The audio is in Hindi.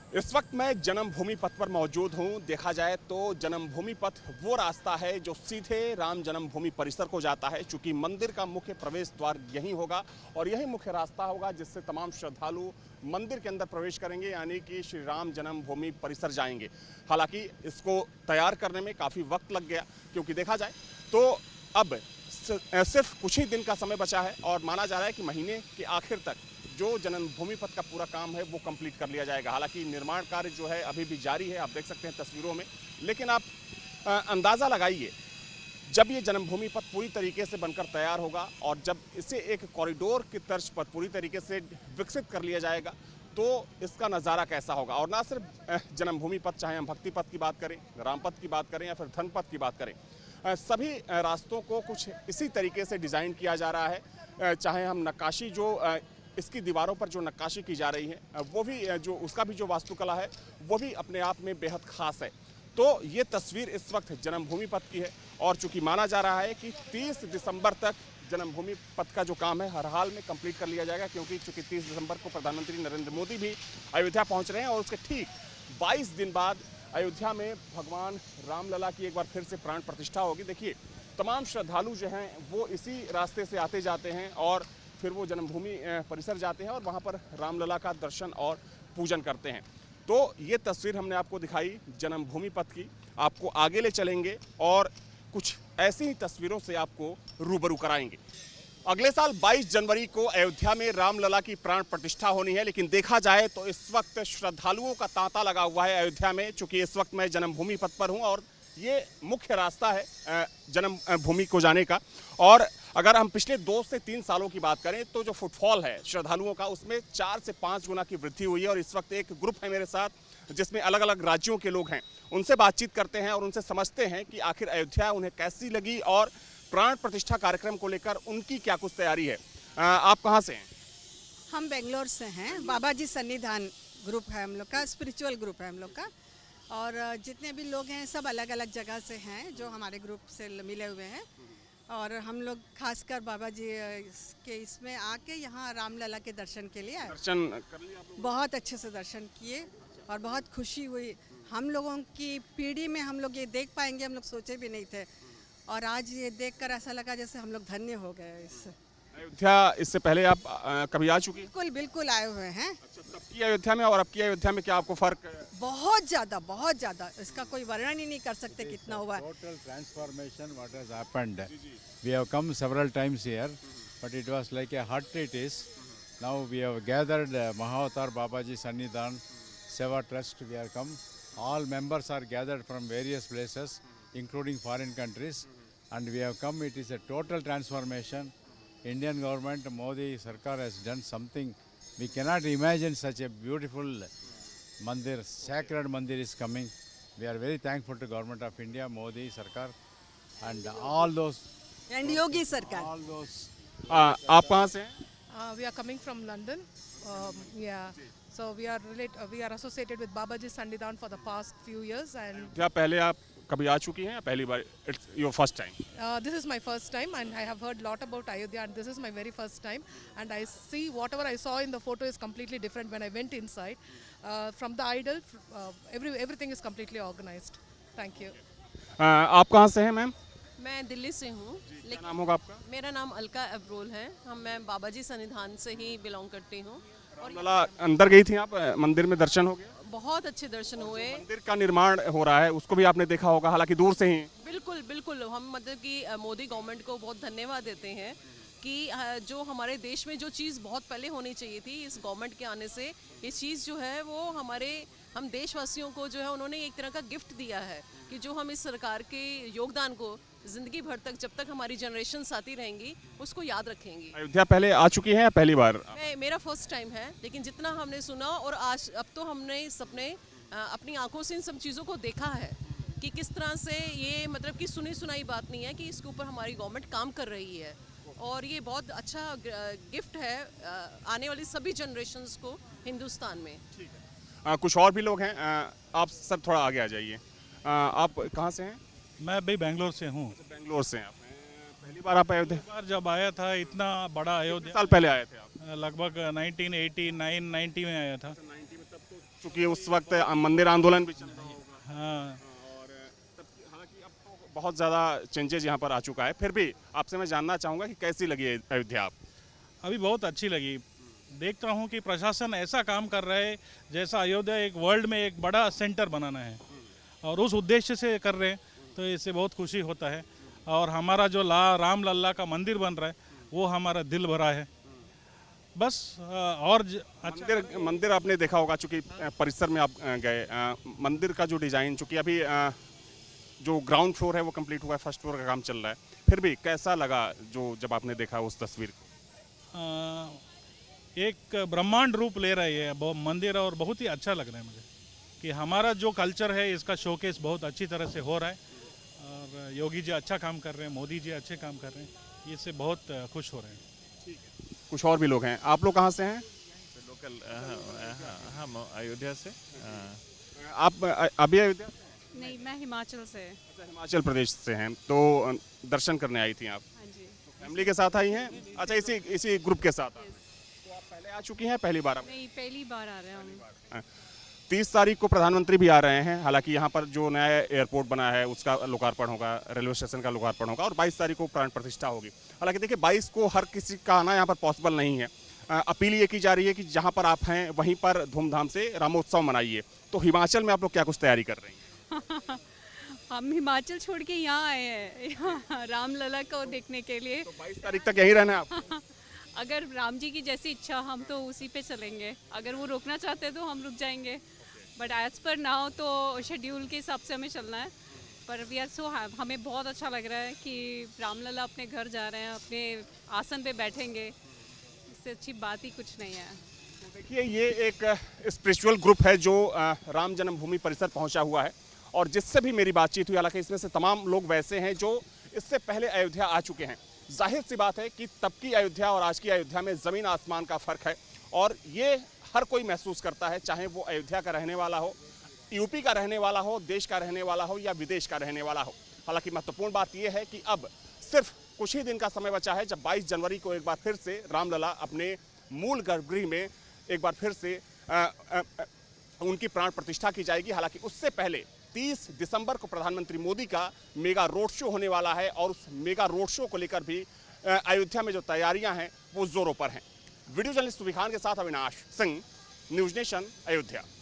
इस वक्त मैं जन्मभूमि पथ पर मौजूद हूं। देखा जाए तो जन्मभूमि पथ वो रास्ता है जो सीधे राम जन्मभूमि परिसर को जाता है, चूंकि मंदिर का मुख्य प्रवेश द्वार यही होगा और यही मुख्य रास्ता होगा जिससे तमाम श्रद्धालु मंदिर के अंदर प्रवेश करेंगे, यानी कि श्री राम जन्मभूमि परिसर जाएंगे। हालांकि इसको तैयार करने में काफ़ी वक्त लग गया, क्योंकि देखा जाए तो अब सिर्फ कुछ ही दिन का समय बचा है और माना जा रहा है कि महीने के आखिर तक जो जन्मभूमि पथ का पूरा काम है वो कंप्लीट कर लिया जाएगा। हालांकि निर्माण कार्य जो है अभी भी जारी है, आप देख सकते हैं तस्वीरों में। लेकिन आप अंदाज़ा लगाइए, जब ये जन्मभूमि पथ पूरी तरीके से बनकर तैयार होगा और जब इसे एक कॉरिडोर की तर्ज पर पूरी तरीके से विकसित कर लिया जाएगा तो इसका नज़ारा कैसा होगा। और ना सिर्फ जन्मभूमि पथ, चाहे हम भक्ति पथ की बात करें, राम पथ की बात करें या फिर धन पथ की बात करें, सभी रास्तों को कुछ इसी तरीके से डिज़ाइन किया जा रहा है। चाहे हम नक्काशी जो इसकी दीवारों पर जो नक्काशी की जा रही है वो भी जो उसका भी जो वास्तुकला है वो भी अपने आप में बेहद खास है। तो ये तस्वीर इस वक्त जन्मभूमि पथ की है और चूंकि माना जा रहा है कि 30 दिसंबर तक जन्मभूमि पथ का जो काम है हर हाल में कंप्लीट कर लिया जाएगा, क्योंकि चूंकि 30 दिसंबर को प्रधानमंत्री नरेंद्र मोदी भी अयोध्या पहुंच रहे हैं और उसके ठीक 22 दिन बाद अयोध्या में भगवान रामलला की एक बार फिर से प्राण प्रतिष्ठा होगी। देखिए, तमाम श्रद्धालु जो हैं वो इसी रास्ते से आते जाते हैं और फिर वो जन्मभूमि परिसर जाते हैं और वहाँ पर रामलला का दर्शन और पूजन करते हैं। तो ये तस्वीर हमने आपको दिखाई जन्मभूमि पथ की। आपको आगे ले चलेंगे और कुछ ऐसी ही तस्वीरों से आपको रूबरू कराएंगे। अगले साल 22 जनवरी को अयोध्या में रामलला की प्राण प्रतिष्ठा होनी है, लेकिन देखा जाए तो इस वक्त श्रद्धालुओं का तांता लगा हुआ है अयोध्या में। चूँकि इस वक्त मैं जन्मभूमि पथ पर हूँ और ये मुख्य रास्ता है जन्मभूमि को जाने का। और अगर हम पिछले 2 से 3 सालों की बात करें तो जो फुटफॉल है श्रद्धालुओं का उसमें 4 से 5 गुना की वृद्धि हुई है। और इस वक्त एक ग्रुप है मेरे साथ जिसमें अलग अलग राज्यों के लोग हैं, उनसे बातचीत करते हैं और उनसे समझते हैं कि आखिर अयोध्या उन्हें कैसी लगी और प्राण प्रतिष्ठा कार्यक्रम को लेकर उनकी क्या कुछ तैयारी है। आप कहाँ से हैं? हम बेंगलोर से हैं। बाबा जी सन्निधान ग्रुप है हम लोग का, स्पिरिचुअल ग्रुप है हम लोग का। और जितने भी लोग हैं सब अलग अलग जगह से हैं जो हमारे ग्रुप से मिले हुए हैं। और हम लोग खासकर बाबा जी के इसमें आके यहाँ रामलला के दर्शन के लिए आए। दर्शन कर लिया आप लोगों बहुत अच्छे से दर्शन किए और बहुत खुशी हुई। हम लोगों की पीढ़ी में हम लोग ये देख पाएंगे हम लोग सोचे भी नहीं थे, और आज ये देखकर ऐसा लगा जैसे हम लोग धन्य हो गए इससे। अयोध्या इससे पहले आप कभी आ चुकी हैं? बिल्कुल बिल्कुल आए हुए हैं। अच्छा, तब की अयोध्या में और अब की अयोध्या में क्या आपको फर्क? बहुत ज़्यादा इसका कोई वर्णन ही नहीं कर सकते कितना हुआ है। Total transformation what has happened. We have come several times here, but it was like a hut it is. Now we have gathered Mahavatar Babaji Sannidhan Seva Trust. We have come. All members are gathered from various places, including foreign countries, and we have come. It is a total transformation. Indian government, Modi Sarkar has done something. We cannot imagine such a beautiful mandir, sacred mandir is coming. We are very thankful to Government of India, Modi Sarkar, and all those. And Yogi सरकार। All those. आप कहाँ से हैं? We are coming from London. Yeah. So we are associated with Babaji Sannidhan for the past few years, and क्या पहले आप कभी आ चुकी हैं या पहली बार? It's your first time? this is my first time, and I have heard a lot about Ayodhya, and this is my very first time. And I see whatever I saw in the photo is completely different when I went inside. From the idol, everything is completely organized. Thank you. आप कहाँ से हैं मैम? मैं दिल्ली से हूँ, क्या नाम होगा आपका? मेरा नाम अलका अब्रोल है। मैं बाबाजी सन्निधान से ही बिलोंग करती हूँ। और रामलला अंदर गई थी आप? मंदिर में दर्शन हो गया? बहुत अच्छे दर्शन हुए। मंदिर का निर्माण हो रहा है उसको भी आपने देखा होगा, हालांकि दूर से ही। बिल्कुल बिल्कुल, हम मतलब कि मोदी गवर्नमेंट को बहुत धन्यवाद देते हैं कि जो हमारे देश में जो चीज़ बहुत पहले होनी चाहिए थी, इस गवर्नमेंट के आने से ये चीज़ जो है वो हम देशवासियों को जो है उन्होंने एक तरह का गिफ्ट दिया है कि जो हम इस सरकार के योगदान को ज़िंदगी भर तक, जब तक हमारी जनरेशन आती रहेंगी, उसको याद रखेंगी। अयोध्या पहले आ चुकी हैं या पहली बार? मेरा फर्स्ट टाइम है, लेकिन जितना हमने सुना और आज अब तो हमने सबने अपनी आंखों से इन सब चीज़ों को देखा है कि किस तरह से ये मतलब कि सुनी सुनाई बात नहीं है कि इसके ऊपर हमारी गवर्नमेंट काम कर रही है। और ये बहुत अच्छा गिफ्ट है आने वाली सभी जनरेशन्स को हिंदुस्तान में। कुछ और भी लोग हैं। आप सब थोड़ा आगे आ जाइए। आप कहाँ से हैं? मैं भी बेंगलोर से हूँ। बेंगलोर से हैं आप? पहली बार आप अयोध्या? बार जब आया था इतना बड़ा कितने अयोध्या, साल पहले आए थे आप? लगभग 1989-90 में आया था। 90 में तब तो क्योंकि उस वक्त मंदिर आंदोलन भी चल रहा होगा हाँ, और हालांकि अब तो बहुत ज़्यादा चेंजेज यहाँ पर आ चुका है, फिर भी आपसे मैं जानना चाहूँगा कि कैसी लगी अयोध्या आप? अभी बहुत अच्छी लगी। देखता हूँ कि प्रशासन ऐसा काम कर रहा है जैसा अयोध्या एक वर्ल्ड में एक बड़ा सेंटर बनाना है और उस उद्देश्य से कर रहे हैं, तो इससे बहुत खुशी होता है। और हमारा जो राम लल्ला का मंदिर बन रहा है वो हमारा दिल भरा है। बस और अच्छा मंदिर आपने देखा होगा, चूंकि परिसर में आप गए, मंदिर का जो डिज़ाइन, चूंकि अभी जो ग्राउंड फ्लोर है वो कंप्लीट हुआ है, फर्स्ट फ्लोर का काम चल रहा है, फिर भी कैसा लगा जो जब आपने देखा उस तस्वीर को? एक ब्रह्मांड रूप ले रहा है ये मंदिर और बहुत ही अच्छा लग रहा है मुझे कि हमारा जो कल्चर है इसका शोकेस बहुत अच्छी तरह से हो रहा है और योगी जी अच्छा काम कर रहे हैं, मोदी जी अच्छे काम कर रहे हैं, इससे बहुत खुश हो रहे हैं। कुछ और भी लोग हैं। आप लोग कहाँ से हैं? लोकल हम अयोध्या से। आप अभी अयोध्या? नहीं, मैं हिमाचल से। अच्छा, हिमाचल प्रदेश से हैं, तो दर्शन करने आई थी आप? हाँ जी। फैमिली के साथ आई हैं? अच्छा, इसी ग्रुप के साथ? तो आप पहले आ चुकी हैं, पहली बार? नहीं, पहली बार आ रहे हैं हम। 30 तारीख को प्रधानमंत्री भी आ रहे हैं। हालांकि यहाँ पर जो नया एयरपोर्ट बना है उसका लोकार्पण होगा, रेलवे स्टेशन का लोकार्पण होगा और 22 तारीख को प्राण प्रतिष्ठा होगी। हालांकि देखिए 22 को हर किसी का आना यहाँ पर पॉसिबल नहीं है। अपील ये की जा रही है कि जहाँ पर आप हैं वहीं पर धूमधाम से रामोत्सव मनाइए। तो हिमाचल में आप लोग क्या कुछ तैयारी कर रही हैं? हम हिमाचल छोड़ के यहाँ आए हैं रामलला को देखने के लिए। तो 22 तारीख तक यहीं रहना है आपको? अगर राम जी की जैसी इच्छा, हम तो उसी पे चलेंगे। अगर वो रोकना चाहते हैं तो हम रुक जाएंगे, बट एज पर नाउ तो शेड्यूल के हिसाब से हमें चलना है। पर वी आर सो, हमें बहुत अच्छा लग रहा है कि रामलला अपने घर जा रहे हैं, अपने आसन पे बैठेंगे। इससे अच्छी बात ही कुछ नहीं है। देखिए, ये एक स्पिरिचुअल ग्रुप है जो राम जन्मभूमि परिसर पहुंचा हुआ है और जिससे भी मेरी बातचीत हुई, हालांकि इसमें से तमाम लोग वैसे हैं जो इससे पहले अयोध्या आ चुके हैं। जाहिर सी बात है कि तब की अयोध्या और आज की अयोध्या में ज़मीन आसमान का फ़र्क है और ये हर कोई महसूस करता है, चाहे वो अयोध्या का रहने वाला हो, यूपी का रहने वाला हो, देश का रहने वाला हो या विदेश का रहने वाला हो। हालांकि महत्वपूर्ण बात यह है कि अब सिर्फ कुछ ही दिन का समय बचा है जब 22 जनवरी को एक बार फिर से रामलला अपने मूल गर्भगृह में एक बार फिर से उनकी प्राण प्रतिष्ठा की जाएगी। हालांकि उससे पहले 30 दिसंबर को प्रधानमंत्री मोदी का मेगा रोड शो होने वाला है और उस मेगा रोड शो को लेकर भी अयोध्या में जो तैयारियां हैं वो जोरों पर हैं। वीडियो जर्नलिस्ट सुभी खान के साथ अविनाश सिंह, न्यूज़ नेशन, अयोध्या।